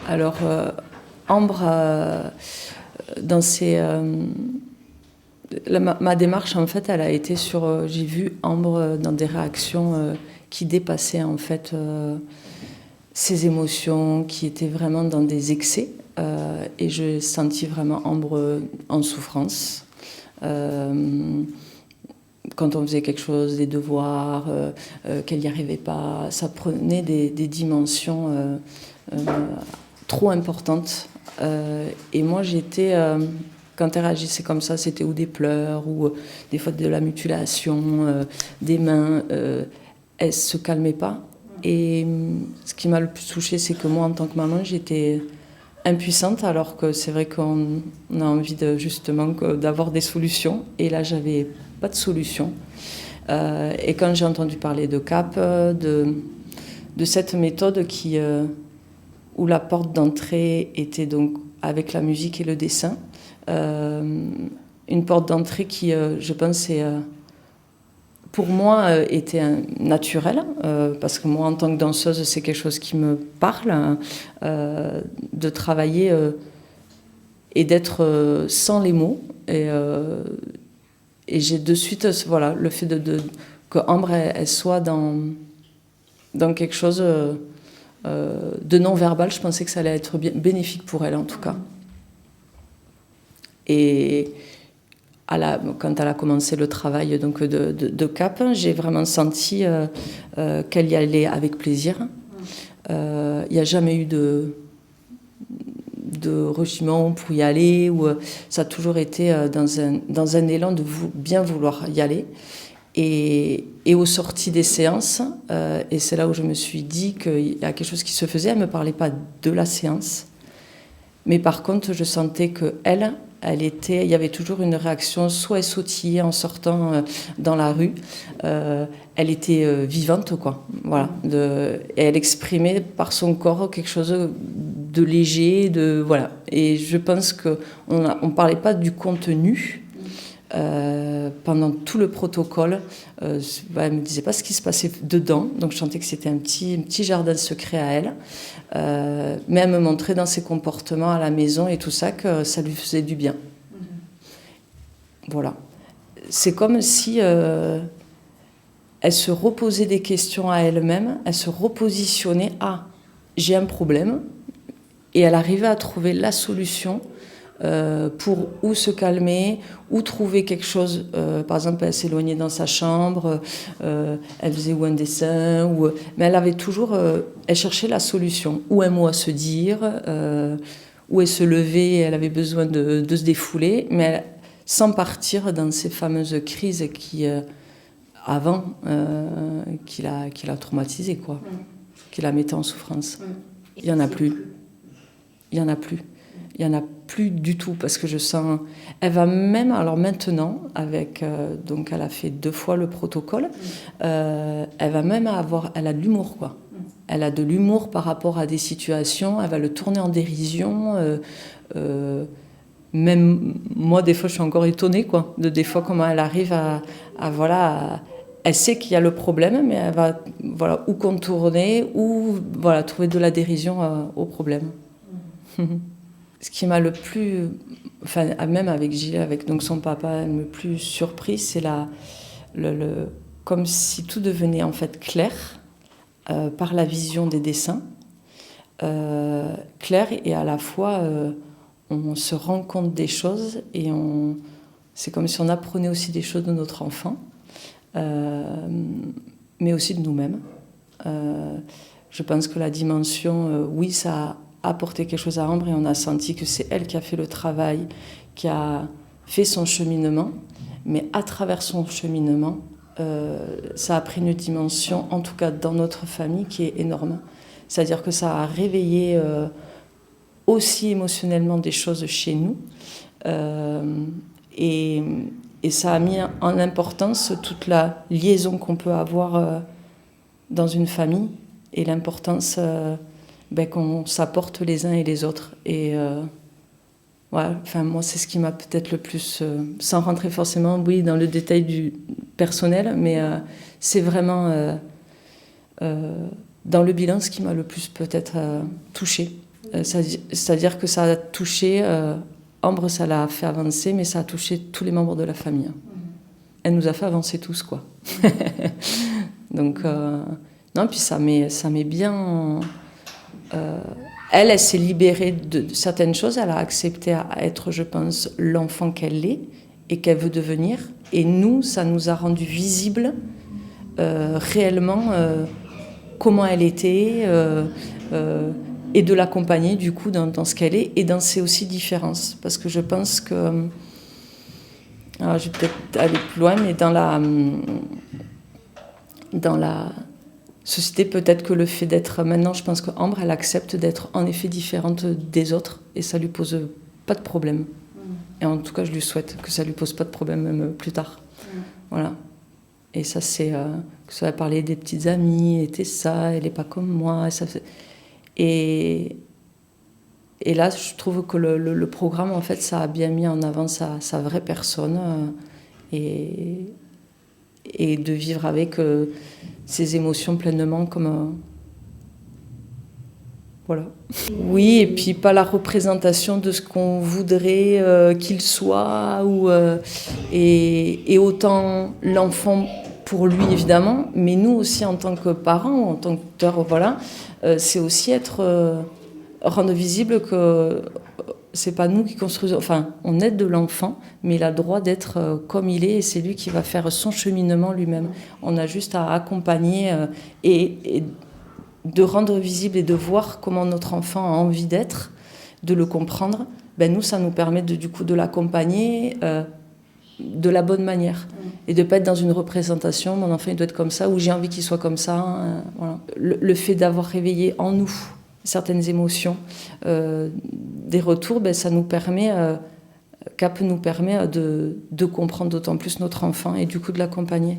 Alors, Ambre, dans ses, ma démarche, en fait, elle a été sur... j'ai vu Ambre dans des réactions qui dépassaient, en fait, ses émotions, qui étaient vraiment dans des excès. Et je sentis vraiment Ambre en souffrance. Quand on faisait quelque chose, des devoirs, qu'elle n'y arrivait pas, ça prenait des dimensions trop importantes. Et moi, j'étais... quand elle réagissait comme ça, c'était ou des pleurs, ou des fois de la mutilation, des mains. Elle ne se calmait pas. Et ce qui m'a le plus touchée, c'est que moi, en tant que maman, j'étais impuissante, alors que c'est vrai qu'on a envie justement d'avoir des solutions. Et là, j'avais pas de solution. Et quand j'ai entendu parler de CAP, de cette méthode où la porte d'entrée était donc avec la musique et le dessin, une porte d'entrée qui, je pense, pour moi, était naturelle, parce que moi, en tant que danseuse, c'est quelque chose qui me parle, de travailler et d'être sans les mots. Et j'ai de suite, voilà, le fait que Ambre, elle soit dans quelque chose de non-verbal, je pensais que ça allait être bénéfique pour elle, en tout cas. Et quand elle a commencé le travail donc, de CAP, j'ai vraiment senti qu'elle y allait avec plaisir. Il n'y a jamais eu de régiment pour y aller, ça a toujours été dans un élan de bien vouloir y aller. Et aux sorties des séances, et c'est là où je me suis dit qu'il y a quelque chose qui se faisait, elle ne me parlait pas de la séance, mais par contre je sentais qu'elle, il y avait toujours une réaction, soit elle sautillait en sortant dans la rue, elle était vivante, quoi. Voilà. Et elle exprimait par son corps quelque chose de léger, voilà. Et je pense qu'on ne parlait pas du contenu pendant tout le protocole. Elle ne me disait pas ce qui se passait dedans, donc je sentais que c'était un petit jardin secret à elle. Mais elle me montrait dans ses comportements à la maison et tout ça que ça lui faisait du bien. Voilà. C'est comme si elle se reposait des questions à elle-même, elle se repositionnait. Ah, j'ai un problème, et elle arrivait à trouver la solution pour ou se calmer, ou trouver quelque chose. Par exemple, elle s'éloignait dans sa chambre, elle faisait un dessin, mais elle avait toujours, elle cherchait la solution, ou un mot à se dire, ou elle se levait, elle avait besoin de se défouler, mais sans partir dans ces fameuses crises qui, avant, qui l'a traumatisée, quoi, qui la mettait en souffrance. Il n'y en a plus. Il n'y en a plus. Il n'y en a plus du tout, parce que je sens... Elle va même, alors maintenant, donc elle a fait 2 fois le protocole, elle va même elle a de l'humour, quoi. Elle a de l'humour par rapport à des situations, elle va le tourner en dérision. Même moi, des fois, je suis encore étonnée, quoi, des fois comment elle arrive elle sait qu'il y a le problème, mais elle va ou contourner, ou trouver de la dérision au problème. Ce qui m'a le plus, même avec Gilles, avec donc son papa, le plus surpris, c'est comme si tout devenait en fait clair par la vision des dessins, clair, et à la fois on se rend compte des choses, et c'est comme si on apprenait aussi des choses de notre enfant, mais aussi de nous-mêmes. Je pense que la dimension, oui, ça a apporté quelque chose à Ambre, et on a senti que c'est elle qui a fait le travail, qui a fait son cheminement, mais à travers son cheminement, ça a pris une dimension, en tout cas dans notre famille, qui est énorme. C'est-à-dire que ça a réveillé aussi émotionnellement des choses chez nous, et ça a mis en importance toute la liaison qu'on peut avoir dans une famille, et l'importance qu'on s'apporte les uns et les autres. Et moi, c'est ce qui m'a peut-être le plus, sans rentrer forcément dans le détail du personnel, mais c'est vraiment dans le bilan ce qui m'a le plus peut-être touchée. C'est-à-dire que ça a touché, Ambre, ça l'a fait avancer, mais ça a touché tous les membres de la famille. Elle nous a fait avancer tous, quoi. Donc, non, puis ça met bien... elle s'est libérée de certaines choses, elle a accepté à être, je pense, l'enfant qu'elle est et qu'elle veut devenir. Et nous, ça nous a rendu visible réellement comment elle était et de l'accompagner du coup dans ce qu'elle est et dans ses aussi différences. Parce que je pense que... Alors, je vais peut-être aller plus loin, mais dans la société, peut-être que le fait d'être... Maintenant, je pense qu'Ambre, elle accepte d'être en effet différente des autres et ça lui pose pas de problème. Et en tout cas, je lui souhaite que ça lui pose pas de problème même plus tard. Voilà. Et ça, c'est... que ça va parler des petites amies, et Tessa, elle est pas comme moi. Et là, je trouve que le programme, en fait, ça a bien mis en avant sa vraie personne et de vivre avec ses émotions pleinement comme... voilà. Oui, et puis pas la représentation de ce qu'on voudrait qu'il soit, et autant l'enfant pour lui, évidemment, mais nous aussi en tant que parents, en tant qu'acteurs, voilà, c'est aussi rendre visible que c'est pas nous qui construisons, enfin, on aide de l'enfant, mais il a le droit d'être comme il est et c'est lui qui va faire son cheminement lui-même. On a juste à accompagner et de rendre visible et de voir comment notre enfant a envie d'être, de le comprendre. Ben nous, ça nous permet du coup de l'accompagner de la bonne manière et de ne pas être dans une représentation, mon enfant il doit être comme ça ou j'ai envie qu'il soit comme ça. Voilà. Le fait d'avoir réveillé en nous certaines émotions, des retours, ben, ça nous permet, CAP nous permet de comprendre d'autant plus notre enfant et du coup de l'accompagner.